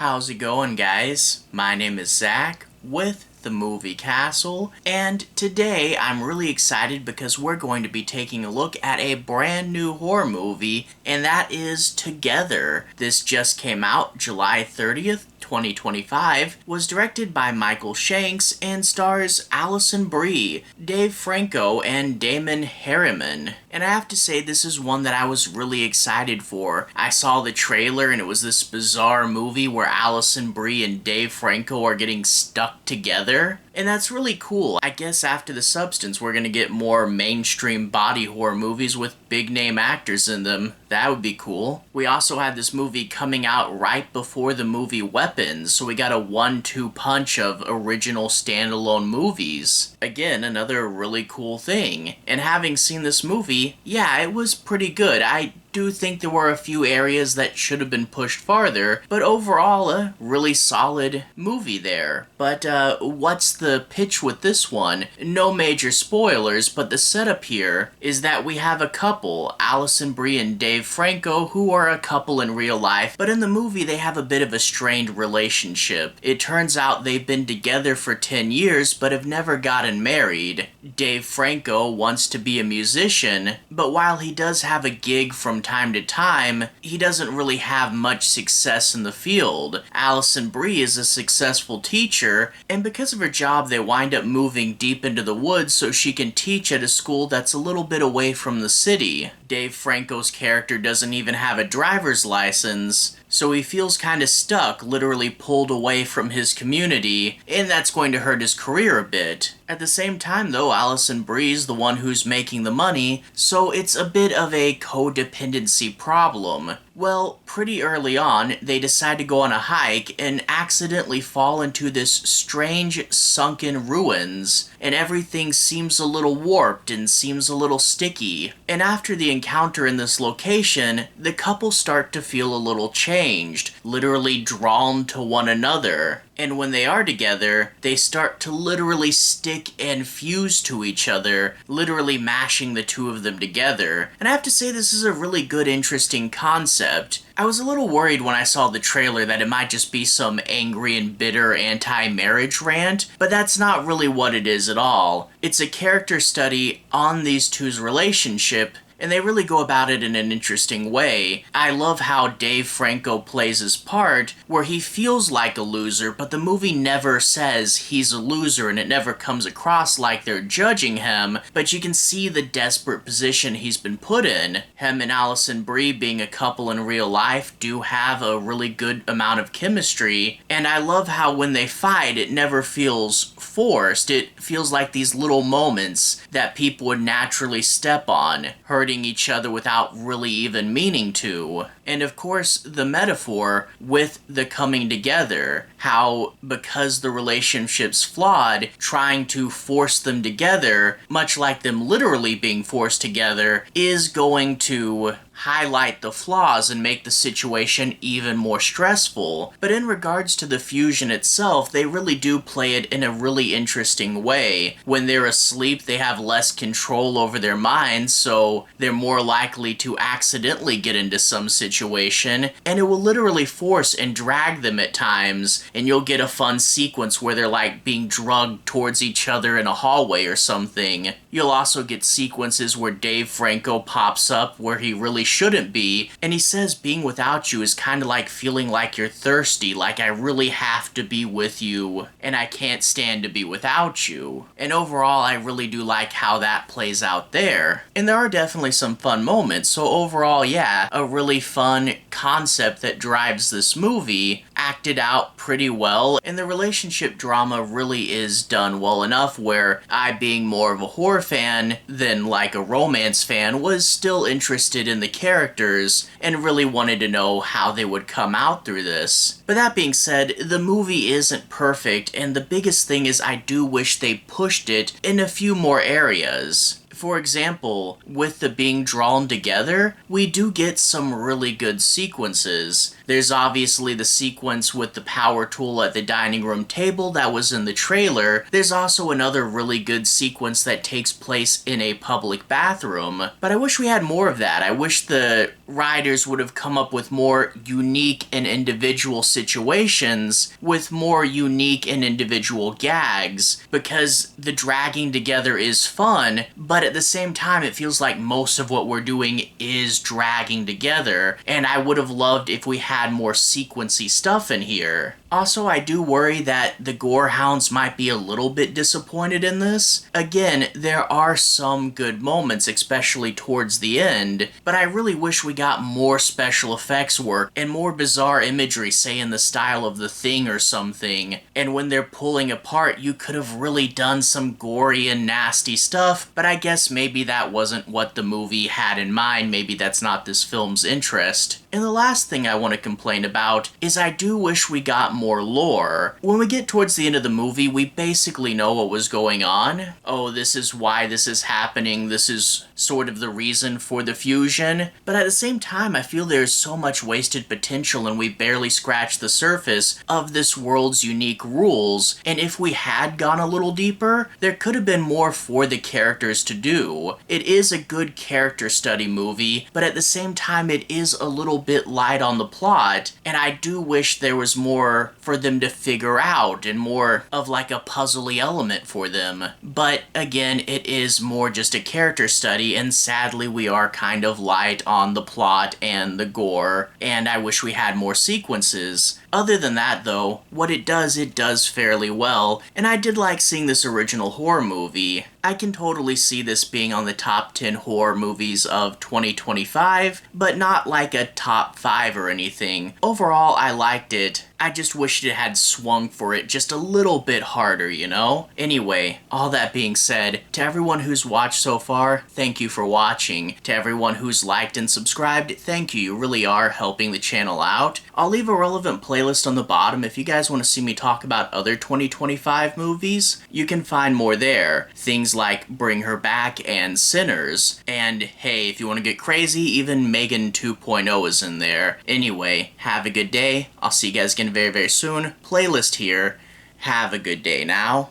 How's it going, guys? My name is Zach with the Movie Castle, and today I'm really excited because we're going to be taking a look at a brand new horror movie, and that is Together. This just came out July 30th, 2025, was directed by Michael Shanks and stars Alison Brie, Dave Franco, and Damon Herriman. And I have to say, this is one that I was really excited for. I saw the trailer and it was this bizarre movie where Alison Brie and Dave Franco are getting stuck together. And that's really cool. I guess after The Substance, we're gonna get more mainstream body horror movies with big name actors in them. That would be cool. We also had this movie coming out right before the movie Weapons, so we got a 1-2 punch of original standalone movies. Again, another really cool thing. And having seen this movie, yeah, it was pretty good. I do think there were a few areas that should have been pushed farther, but overall a really solid movie there. But what's the pitch with this one? No major spoilers, but the setup here is that we have a couple, Alison Brie and Dave Franco, who are a couple in real life, but in the movie they have a bit of a strained relationship. It turns out they've been together for 10 years but have never gotten married. Dave Franco wants to be a musician, but while he does have a gig from time to time, he doesn't really have much success in the field. Alison Brie is a successful teacher, and because of her job they wind up moving deep into the woods so she can teach at a school that's a little bit away from the city. Dave Franco's character doesn't even have a driver's license, so he feels kinda stuck, literally pulled away from his community, and that's going to hurt his career a bit. At the same time though, Alison Brie's the one who's making the money, so it's a bit of a codependency problem. Well, pretty early on, they decide to go on a hike and accidentally fall into this strange sunken ruins, and everything seems a little warped and seems a little sticky. And after the encounter in this location, the couple start to feel a little changed, literally drawn to one another. And when they are together, they start to literally stick and fuse to each other, literally mashing the two of them together. And I have to say, this is a really good, interesting concept. I was a little worried when I saw the trailer that it might just be some angry and bitter anti-marriage rant, but that's not really what it is at all. It's a character study on these two's relationship, and they really go about it in an interesting way. I love how Dave Franco plays his part, where he feels like a loser, but the movie never says he's a loser and it never comes across like they're judging him, but you can see the desperate position he's been put in. Him and Alison Brie, being a couple in real life, do have a really good amount of chemistry, and I love how when they fight, it never feels forced. It feels like these little moments that people would naturally step on, hurting each other without really even meaning to. And of course, the metaphor with the coming together, how because the relationship's flawed, trying to force them together, much like them literally being forced together, is going to highlight the flaws and make the situation even more stressful. But in regards to the fusion itself, they really do play it in a really interesting way. When they're asleep, they have less control over their minds, so they're more likely to accidentally get into some situation, and it will literally force and drag them at times, and you'll get a fun sequence where they're like being drugged towards each other in a hallway or something. You'll also get sequences where Dave Franco pops up where he really shouldn't be, and he says being without you is kind of like feeling like you're thirsty, like I really have to be with you, and I can't stand to be without you. And overall, I really do like how that plays out there. And there are definitely some fun moments, so overall, yeah, a really fun concept that drives this movie, acted out pretty well, and the relationship drama really is done well enough where I, being more of a horror fan than like a romance fan, was still interested in the characters and really wanted to know how they would come out through this. But that being said, the movie isn't perfect, and the biggest thing is I do wish they pushed it in a few more areas. For example, with the being drawn together, we do get some really good sequences. There's obviously the sequence with the power tool at the dining room table that was in the trailer. There's also another really good sequence that takes place in a public bathroom. But I wish we had more of that. I wish the writers would have come up with more unique and individual situations with more unique and individual gags, because the dragging together is fun, but at the same time it feels like most of what we're doing is dragging together, and I would have loved if we had more sequency stuff in here. Also, I do worry that the gore hounds might be a little bit disappointed in this. Again, there are some good moments, especially towards the end, but I really wish we got more special effects work and more bizarre imagery, say in the style of The Thing or something. And when they're pulling apart, you could have really done some gory and nasty stuff, but I guess maybe that wasn't what the movie had in mind. Maybe that's not this film's interest. And the last thing I want to complain about is I do wish we got more lore. When we get towards the end of the movie, we basically know what was going on. Oh, this is why this is happening. This is sort of the reason for the fusion. But at the same time, I feel there's so much wasted potential and we barely scratched the surface of this world's unique rules. And if we had gone a little deeper, there could have been more for the characters to do. It is a good character study movie, but at the same time, it is a little bit light on the plot, and I do wish there was more for them to figure out and more of like a puzzly element for them. But again, it is more just a character study, and sadly we are kind of light on the plot and the gore, and I wish we had more sequences. Other than that though, what it does fairly well, and I did like seeing this original horror movie. I can totally see this being on the top 10 horror movies of 2025, but not like a top 5 or anything. Overall, I liked it. I just wished it had swung for it just a little bit harder, you know? Anyway, all that being said, to everyone who's watched so far, thank you for watching. To everyone who's liked and subscribed, thank you. You really are helping the channel out. I'll leave a relevant playlist on the bottom if you guys want to see me talk about other 2025 movies. You can find more there. Things like Bring Her Back and Sinners. And hey, if you want to get crazy, even Megan 2.0 is in there. Anyway, have a good day. I'll see you guys again very, very soon. Playlist here. Have a good day now.